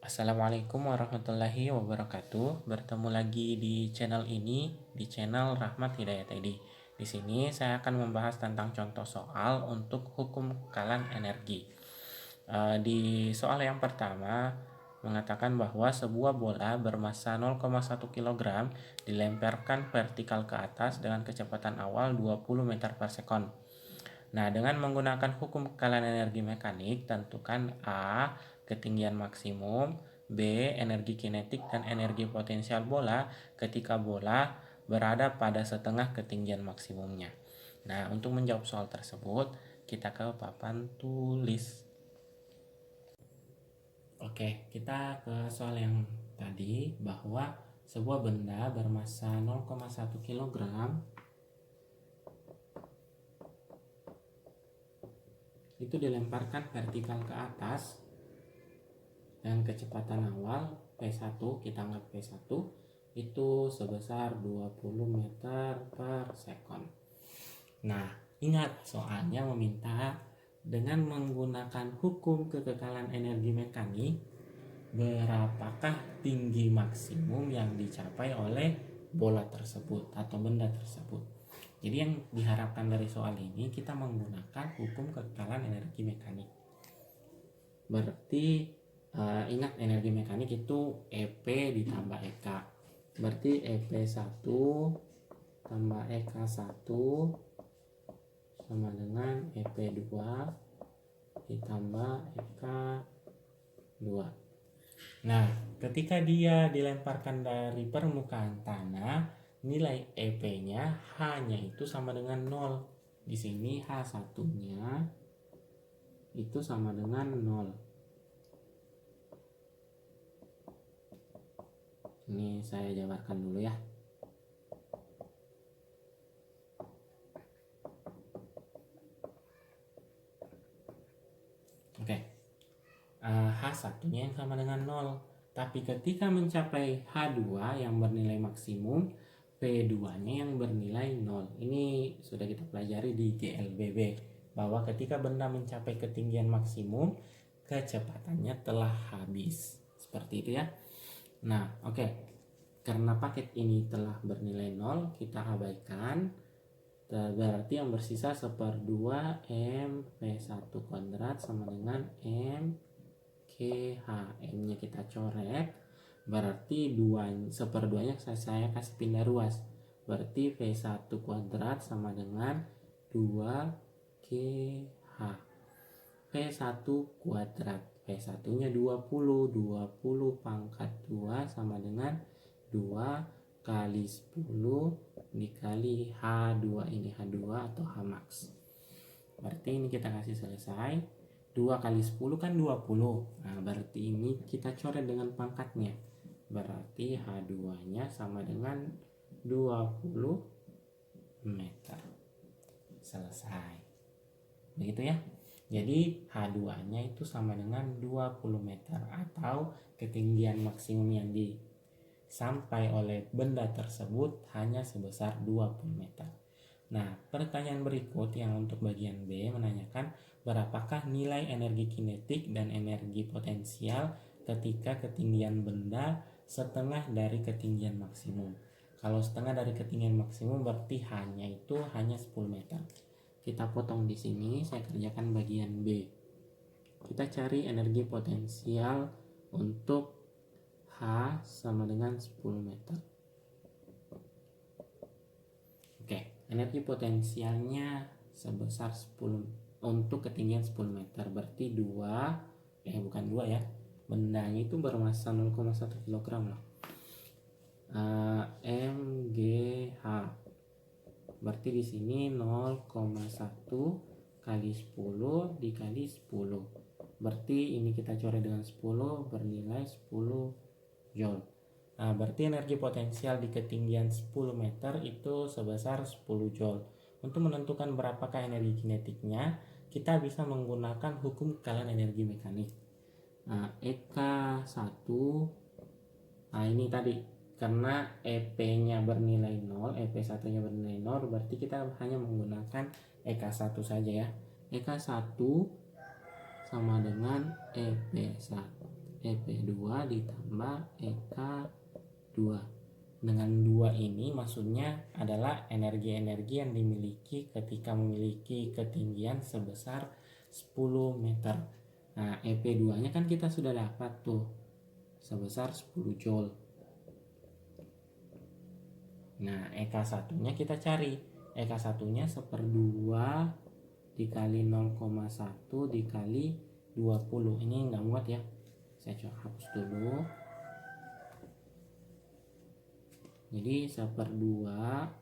Assalamualaikum warahmatullahi wabarakatuh. Bertemu lagi di channel ini, di channel Rahmat Hidayat ID. Di sini saya akan membahas tentang contoh soal untuk hukum kekalan energi. Di soal yang pertama mengatakan bahwa sebuah bola bermassa 0,1 kg dilemparkan vertikal ke atas dengan kecepatan awal 20 meter per sekon. Nah, dengan menggunakan hukum kekalan energi mekanik, tentukan A. ketinggian maksimum, B. energi kinetik dan energi potensial bola ketika bola berada pada setengah ketinggian maksimumnya. Nah, untuk menjawab soal tersebut, kita ke papan tulis. Oke, kita ke soal yang tadi bahwa sebuah benda bermassa 0,1 kg itu dilemparkan vertikal ke atas dan kecepatan awal P1, kita anggap P1 itu sebesar 20 meter per sekon. Nah, ingat soalnya meminta dengan menggunakan hukum kekekalan energi mekanik, berapakah tinggi maksimum yang dicapai oleh bola tersebut atau benda tersebut. Jadi yang diharapkan dari soal ini kita menggunakan hukum kekekalan energi mekanik. Berarti ingat energi mekanik itu EP ditambah EK. Berarti EP1 tambah EK1 sama dengan EP2 ditambah EK2. Nah, ketika dia dilemparkan dari permukaan tanah, nilai EP-nya hanya itu sama dengan 0. Di sini H1-nya itu sama dengan 0. Ini saya jabarkan dulu ya. Oke. H1-nya yang sama dengan 0. Tapi ketika mencapai H2 yang bernilai maksimum, P2-nya yang bernilai 0. Ini sudah kita pelajari di GLBB bahwa ketika benda mencapai ketinggian maksimum, kecepatannya telah habis. Seperti itu ya. Nah, oke. Karena paket ini telah bernilai 0, kita abaikan. Berarti yang bersisa 1/2 M P1 kuadrat sama dengan M KH. M-nya kita coret. Berarti 1/2-nya saya kasih pindah ruas. Berarti V1 kuadrat sama dengan 2KH. V1 kuadrat. V1-nya 20. 20 pangkat 2 sama dengan 2 kali 10 dikali H2. Ini H2 atau Hmax. Berarti ini kita kasih selesai. 2 kali 10 kan 20. Nah, berarti ini kita coret dengan pangkatnya. Berarti H2-nya sama dengan 20 meter. Selesai. Begitu ya. Jadi H2-nya itu sama dengan 20 meter atau ketinggian maksimum yang disampai oleh benda tersebut hanya sebesar 20 meter. Nah, pertanyaan berikut yang untuk bagian B menanyakan berapakah nilai energi kinetik dan energi potensial ketika ketinggian benda setengah dari ketinggian maksimum. Kalau setengah dari ketinggian maksimum berarti hanya 10 meter. Kita potong di sini, saya kerjakan bagian B. Kita cari energi potensial untuk H sama dengan 10 meter. Oke, energi potensialnya sebesar 10 untuk ketinggian 10 meter. Berarti 2 ya. Bendanya itu bermassa 0,1 kg loh. MGH. Berarti di sini 0,1 kali 10 dikali 10. Berarti ini kita coret dengan 10 bernilai 10 joule. Nah, berarti energi potensial di ketinggian 10 meter itu sebesar 10 joule. Untuk menentukan berapakah energi kinetiknya, kita bisa menggunakan hukum kekalahan energi mekanik. Nah, EK1, nah ini tadi karena EP-nya bernilai 0, EP1-nya bernilai 0, berarti kita hanya menggunakan EK1 saja ya. EK1 sama dengan EP1. EP2 ditambah EK2. Dengan 2 ini maksudnya adalah energi-energi yang dimiliki ketika memiliki ketinggian sebesar 10 meter. Nah, EP2 nya kan kita sudah dapat tuh sebesar 10 joule. Nah, EK1 nya kita cari. EK1 nya 1/2 dikali 0,1 dikali 20. Ini nggak muat ya, saya coba hapus dulu. Jadi 1/2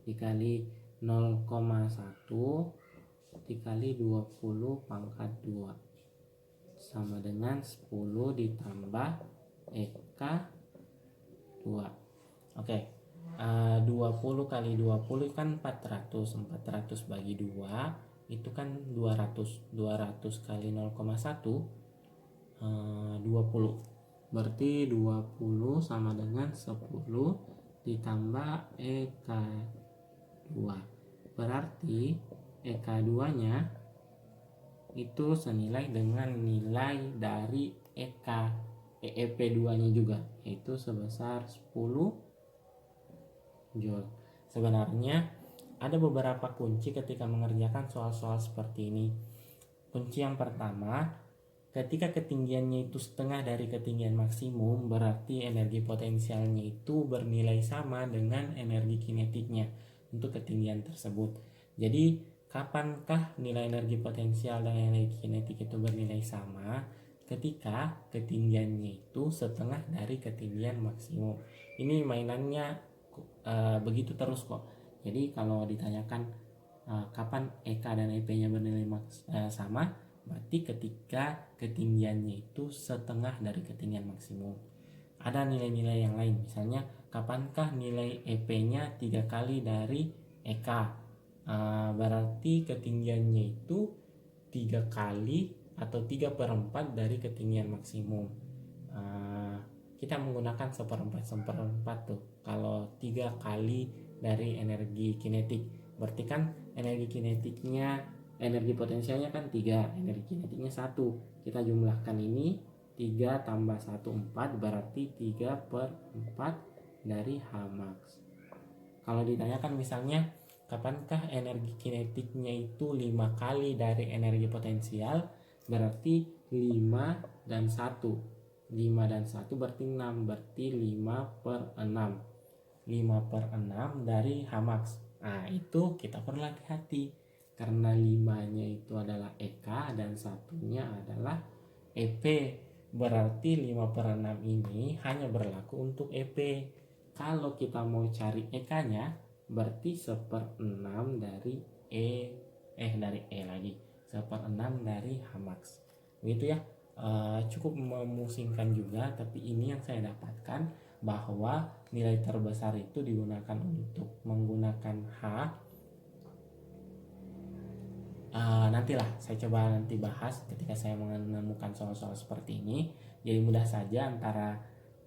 dikali 0,1 dikali 20 pangkat 2 sama dengan 10 ditambah EK2. Oke, 20 kali 20 kan 400. 400 bagi 2 itu kan 200. 200 kali 0,1 20. Berarti 20 sama dengan 10 ditambah EK2. Berarti EK2 nya itu senilai dengan nilai dari EP2 nya juga, yaitu sebesar 10 joule. Sebenarnya ada beberapa kunci ketika mengerjakan soal-soal seperti ini. Kunci yang pertama, ketika ketinggiannya itu setengah dari ketinggian maksimum, berarti energi potensialnya itu bernilai sama dengan energi kinetiknya untuk ketinggian tersebut. Jadi, kapankah nilai energi potensial dan energi kinetik itu bernilai sama? Ketika ketinggiannya itu setengah dari ketinggian maksimum. Ini mainannya begitu terus kok. Jadi kalau ditanyakan kapan EK dan EP-nya bernilai sama, berarti ketika ketinggiannya itu setengah dari ketinggian maksimum. Ada nilai-nilai yang lain, misalnya kapankah nilai EP-nya 3 kali dari EK, berarti ketinggiannya itu 3 kali atau 3/4 dari ketinggian maksimum. Kita menggunakan 1/4 tuh kalau 3 kali dari energi kinetik. Berarti kan energi kinetiknya, energi potensialnya kan 3, energi kinetiknya 1. Kita jumlahkan ini 3 tambah 1 4, berarti 3/4 dari Hmax. Kalau ditanyakan misalnya kapankah energi kinetiknya itu 5 kali dari energi potensial, berarti 5 dan 1. 5 dan 1 berarti 6, berarti 5/6. 5/6 dari Hmax. Nah, itu kita perlu hati-hati karena 5-nya itu adalah EK dan 1-nya adalah EP. Berarti 5/6 ini hanya berlaku untuk EP. Kalau kita mau cari EK-nya, berarti 1/6 dari dari 1/6 dari Hmax. Begitu ya. Cukup memusingkan juga, tapi ini yang saya dapatkan bahwa nilai terbesar itu digunakan untuk menggunakan H. Nantilah saya coba nanti bahas ketika saya menemukan soal-soal seperti ini. Jadi mudah saja antara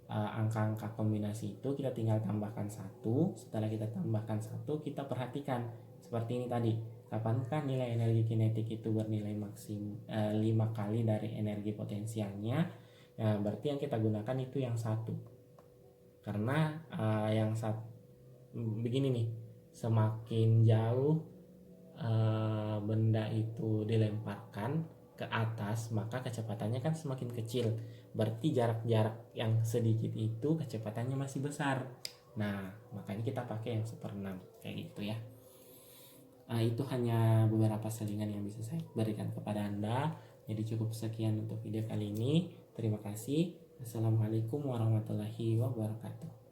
angka-angka kombinasi itu kita tinggal tambahkan 1. Setelah kita tambahkan 1, kita perhatikan seperti ini tadi. Kapankah nilai energi kinetik itu bernilai maksimum 5 kali dari energi potensialnya? Nah, berarti yang kita gunakan itu yang 1. Karena yang begini nih, semakin jauh benda itu dilemparkan ke atas, maka kecepatannya kan semakin kecil. Berarti jarak-jarak yang sedikit itu kecepatannya masih besar. Nah, makanya kita pakai yang 1/6 kayak gitu ya. Itu hanya beberapa selingan yang bisa saya berikan kepada Anda. Jadi cukup sekian untuk video kali ini. Terima kasih. Assalamualaikum warahmatullahi wabarakatuh.